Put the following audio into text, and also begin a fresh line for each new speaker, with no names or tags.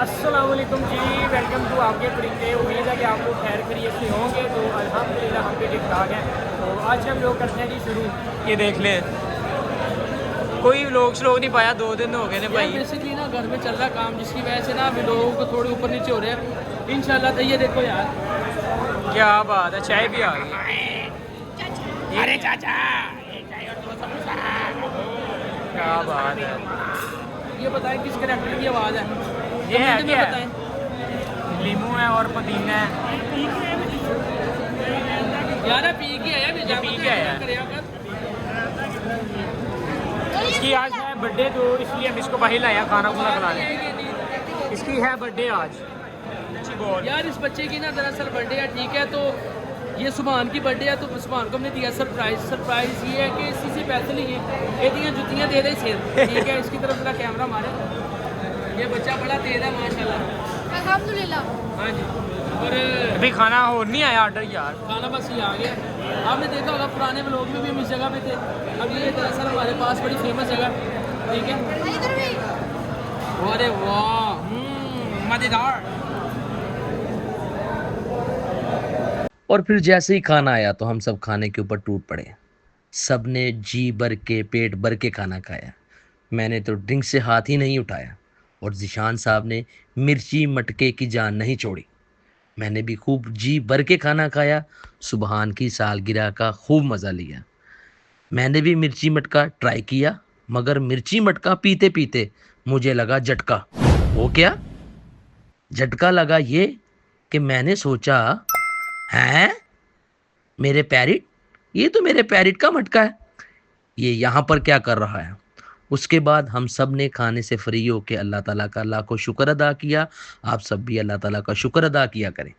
अस्सलाम वालेकुम जी, welcome to आपके परिंदे। उम्मीद है कि आप लोग खैर खैरियत से होंगे। तो अल्हम्दुलिल्लाह हम भी ठीक ठाक हैं। तो आज हम लोग करते हैं जी शुरू।
ये देख ले, कोई व्लॉग श्लॉग नहीं पाया, 2 दिन हो गए ने भाई।
बेसिकली ना घर में चल रहा काम, जिसकी वजह से ना अभी लोगों को थोड़े ऊपर नीचे हो रहे हैं। इंशाल्लाह। तो ये देखो यार,
क्या बात है, चाय भी आ गई।
अरे चाचा,
क्या बात है।
ये बताएं किस करेक्टर की आवाज़ है?
ये है
कमेंट में
क्या?
बताएं।
लीमू है और पुदीना है।
यार पी के आया,
ये पी के आया। इसकी आज है बर्थडे, तो इसलिए हम इसको बाहर लाया खाना खुना खिलाने। इसकी है बर्थडे आज।
यार इस बच्चे की ना दरअसल बर्थडे है, ठीक है। तो ये सुभान की बर्थडे है, तो सुभान को हमने दिया सरप्राइज ये है कि इसी से पैसे लिए ये दिया जुतियाँ दे रहे सिर, ठीक है। इसकी तरफ मेरा कैमरा मारे। ये बच्चा बड़ा तेज है माशाल्लाह,
अल्हम्दुलिल्लाह।
हाँ जी। और
अभी खाना हो नहीं आया ऑर्डर यार।
खाना बस ये आ गया। आपने देखा होगा पुराने व्लॉग में भी हम इस जगह पे थे। अब ये दरअसल हमारे पास बड़ी फेमस जगह, ठीक है।
इधर भी
अरे वाह, मज़ेदार।
और फिर जैसे ही खाना आया तो हम सब खाने के ऊपर टूट पड़े। सब ने जी भर के पेट भर के खाना खाया। मैंने तो ड्रिंक से हाथ ही नहीं उठाया और जिशान साहब ने मिर्ची मटके की जान नहीं छोड़ी। मैंने भी खूब जी भर के खाना खाया। सुबहान की सालगिरह का खूब मज़ा लिया। मैंने भी मिर्ची मटका ट्राई किया, मगर मिर्ची मटका पीते पीते मुझे लगा झटका। वो क्या झटका लगा? ये कि मैंने सोचा, हैं मेरे पैरिट, ये तो मेरे पैरिट का मटका है, ये यहाँ पर क्या कर रहा है। उसके बाद हम सब ने खाने से फ्री होकर अल्लाह ताला का लाखों शुक्र अदा किया। आप सब भी अल्लाह ताला का शुक्र अदा किया करें।